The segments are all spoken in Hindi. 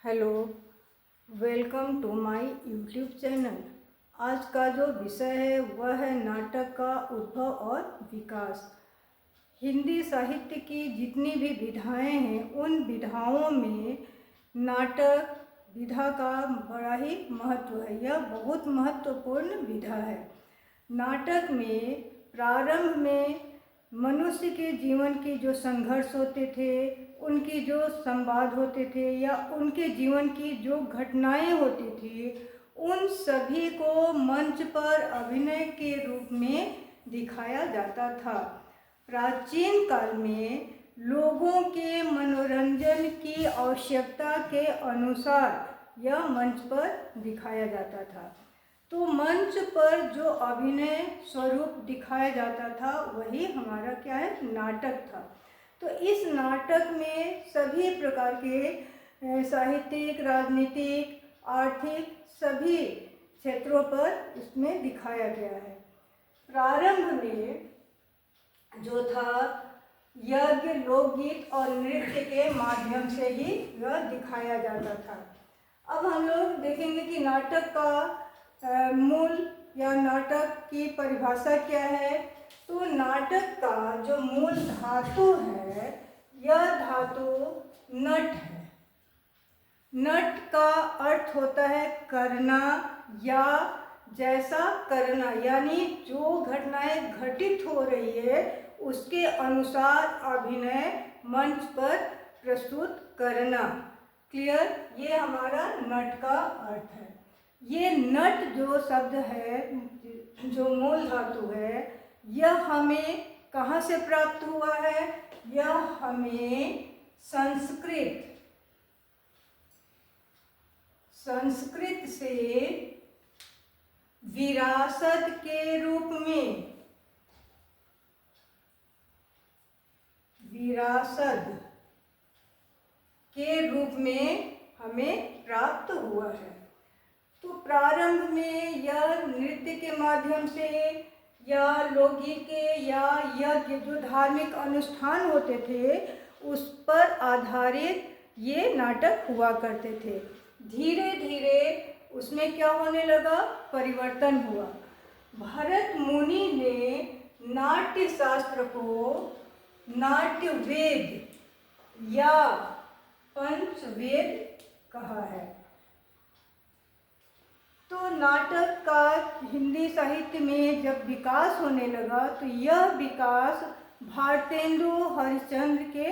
Hello, welcome to my YouTube channel. आज का जो विषय है वह है नाटक का उद्भव और विकास। हिंदी साहित्य की जितनी भी विधाएं हैं उन विधाओं में नाटक विधा का बड़ा ही महत्व है। यह बहुत महत्वपूर्ण विधा है। नाटक में प्रारंभ में मनुष्य के जीवन के जो संघर्ष होते थे, उनकी जो संवाद होते थे या उनके जीवन की जो घटनाएं होती थी, उन सभी को मंच पर अभिनय के रूप में दिखाया जाता था। प्राचीन काल में लोगों के मनोरंजन की आवश्यकता के अनुसार यह मंच पर दिखाया जाता था। तो मंच पर जो अभिनय स्वरूप दिखाया जाता था वही हमारा क्या है, नाटक था। तो इस नाटक में सभी प्रकार के साहित्यिक, राजनीतिक, आर्थिक सभी क्षेत्रों पर इसमें दिखाया गया है। प्रारंभ में जो था यज्ञ, लोकगीत और नृत्य के माध्यम से ही यह दिखाया जाता था। अब हम लोग देखेंगे कि नाटक का मूल या नाटक की परिभाषा क्या है। तो नाटक का जो मूल धातु है, यह धातु नट है। नट का अर्थ होता है करना या जैसा करना, यानी जो घटनाएं घटित हो रही है उसके अनुसार अभिनय मंच पर प्रस्तुत करना। क्लियर? ये हमारा नट का अर्थ है। ये नट जो शब्द है, जो मूल धातु है, यह हमें कहाँ से प्राप्त हुआ है? यह हमें संस्कृत से विरासत के रूप में हमें प्राप्त हुआ है। तो प्रारंभ में यह नृत्य के माध्यम से या लोकगीत के या यज्ञ जो धार्मिक अनुष्ठान होते थे उस पर आधारित ये नाटक हुआ करते थे। धीरे धीरे उसमें क्या होने लगा, परिवर्तन हुआ। भरत मुनि ने नाट्य शास्त्र को नाट्य वेद या पंचवेद कहा है। तो नाटक का हिंदी साहित्य में जब विकास होने लगा तो यह विकास भारतेंदु हरिश्चंद्र के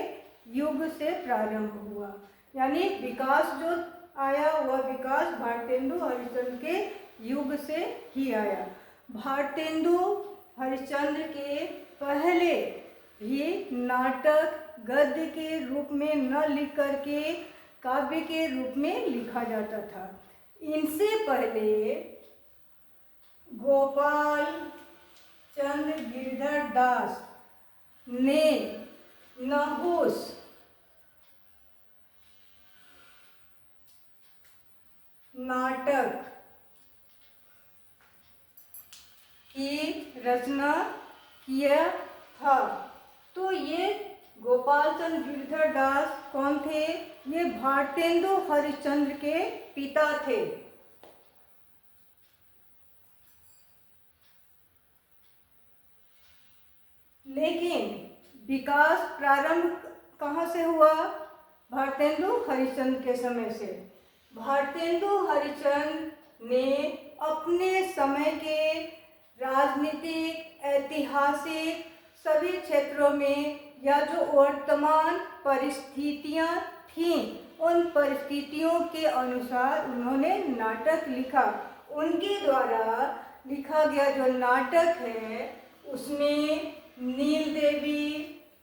युग से प्रारंभ हुआ। यानी विकास जो आया वह विकास भारतेंदु हरिश्चंद्र के युग से ही आया। भारतेंदु हरिश्चंद्र के पहले भी नाटक गद्य के रूप में न लिख करके काव्य के रूप में लिखा जाता था। इनसे पहले गोपाल चंद्र गिरधर दास ने नहुस नाटक की रचना किया था। तो ये गोपाल चंद्र गिरधर दास कौन थे? ये भारतेंदु हरिश्चंद्र के पिता थे। लेकिन विकास प्रारंभ कहाँ से हुआ? भारतेंदु हरिश्चंद्र के समय से। भारतेंदु हरिश्चंद्र ने अपने समय के राजनीतिक, ऐतिहासिक सभी क्षेत्रों में या जो वर्तमान परिस्थितियां थीं उन परिस्थितियों के अनुसार उन्होंने नाटक लिखा। उनके द्वारा लिखा गया जो नाटक है उसमें नील देवी,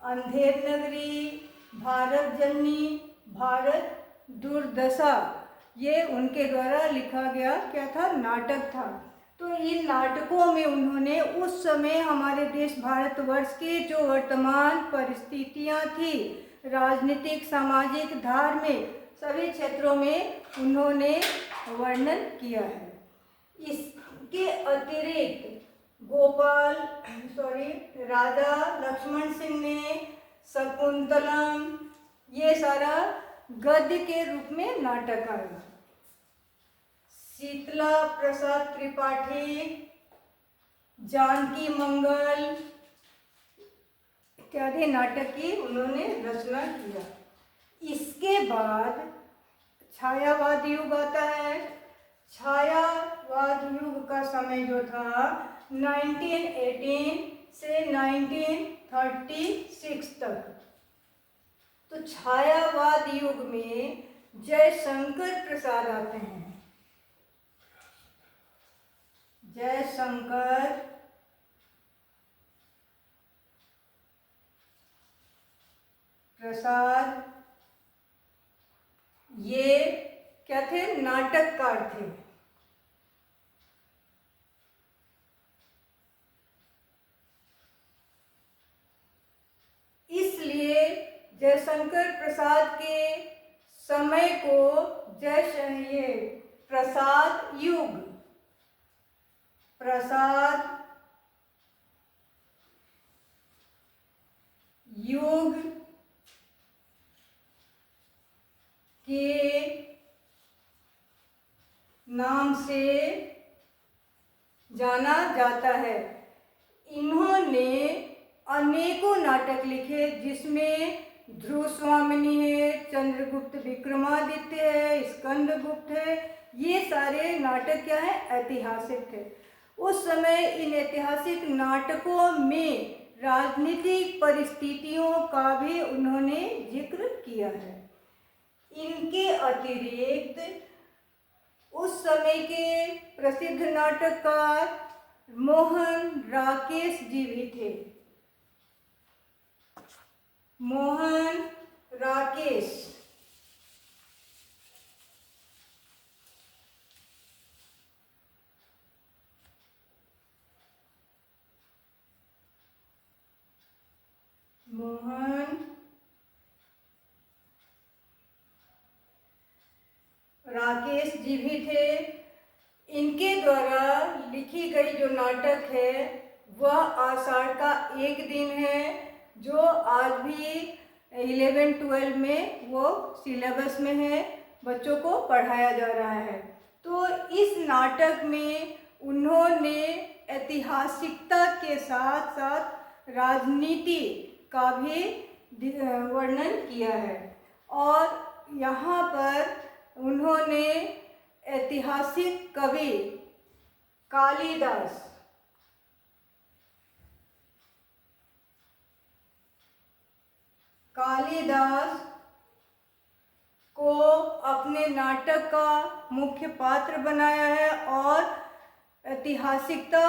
अंधेर नगरी, भारत जननी, भारत दुर्दशा, ये उनके द्वारा लिखा गया क्या था, नाटक था। तो इन नाटकों में उन्होंने उस समय हमारे देश भारतवर्ष की जो वर्तमान परिस्थितियां थी, राजनीतिक, सामाजिक, धार्मिक सभी क्षेत्रों में उन्होंने वर्णन किया है। इसके अतिरिक्त राजा लक्ष्मण सिंह ने शकुंतलम ये सारा गद्य के रूप में नाटक आया। शीतला प्रसाद त्रिपाठी, जानकी मंगल इत्यादि नाटक की उन्होंने रचना किया। इसके बाद छायावाद युग आता है। छायावाद युग का समय जो था 1918 से 1936 तक। तो छायावाद युग में जयशंकर प्रसाद आते हैं। जयशंकर प्रसाद ये क्या थे? नाटककार थे। इसलिए जयशंकर प्रसाद के समय को ये प्रसाद युग, प्रसाद युग के नाम से जाना जाता है। इन्होंने अनेकों नाटक लिखे, जिसमें ध्रुव स्वामिनी है, चंद्रगुप्त विक्रमादित्य है, स्कंदगुप्त है। ये सारे नाटक क्या है? ऐतिहासिक थे। उस समय इन ऐतिहासिक नाटकों में राजनीतिक परिस्थितियों का भी उन्होंने जिक्र किया है। इनके अतिरिक्त उस समय के प्रसिद्ध नाटककार मोहन राकेश जी भी थे। मोहन राकेश जी भी थे। इनके द्वारा लिखी गई जो नाटक है वह आषाढ़ का एक दिन है, जो आज भी 11-12 में वो सिलेबस में है, बच्चों को पढ़ाया जा रहा है। तो इस नाटक में उन्होंने ऐतिहासिकता के साथ साथ राजनीति का भी वर्णन किया है। और यहाँ पर उन्होंने ऐतिहासिक कवि कालिदास को अपने नाटक का मुख्य पात्र बनाया है। और ऐतिहासिकता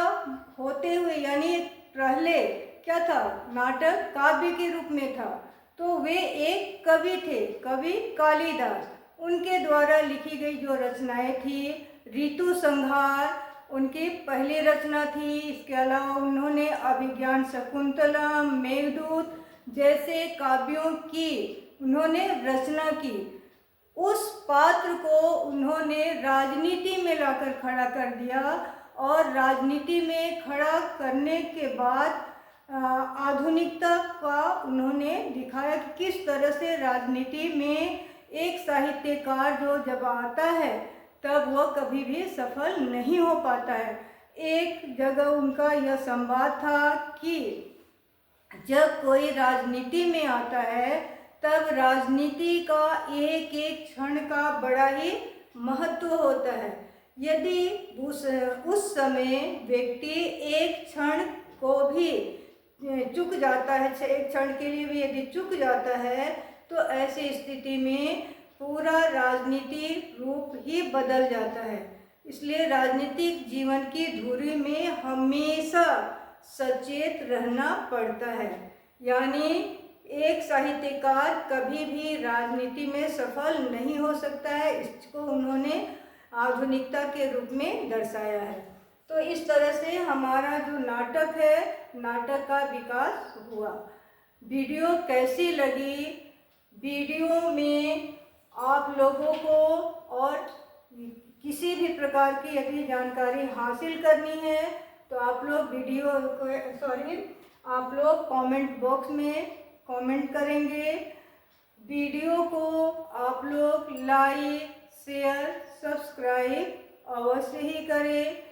होते हुए, यानी पहले क्या था? नाटक काव्य के रूप में था। तो वे एक कवि थे, कवि कालिदास। उनके द्वारा लिखी गई जो रचनाएं थी, ऋतु संहार उनकी पहली रचना थी। इसके अलावा उन्होंने अभिज्ञान शकुंतला, मेघदूत जैसे काव्यों की उन्होंने रचना की। उस पात्र को उन्होंने राजनीति में लाकर खड़ा कर दिया, और राजनीति में खड़ा करने के बाद आधुनिकता का उन्होंने दिखाया कि किस तरह से राजनीति में एक साहित्यकार जो जब आता है तब वह कभी भी सफल नहीं हो पाता है। एक जगह उनका यह संवाद था कि जब कोई राजनीति में आता है तब राजनीति का एक एक क्षण का बड़ा ही महत्व होता है। यदि उस समय व्यक्ति एक क्षण को भी चूक जाता है, एक क्षण के लिए भी यदि चूक जाता है, तो ऐसी स्थिति में पूरा राजनीतिक रूप ही बदल जाता है। इसलिए राजनीतिक जीवन की धुरी में हमेशा सचेत रहना पड़ता है। यानी एक साहित्यकार कभी भी राजनीति में सफल नहीं हो सकता है। इसको उन्होंने आधुनिकता के रूप में दर्शाया है। तो इस तरह से हमारा जो नाटक है, नाटक का विकास हुआ। वीडियो कैसी लगी? वीडियो में आप लोगों को और किसी भी प्रकार की यदि जानकारी हासिल करनी है तो आप लोग आप लोग कमेंट बॉक्स में कमेंट करेंगे। वीडियो को आप लोग लाइक, शेयर, सब्सक्राइब अवश्य ही करें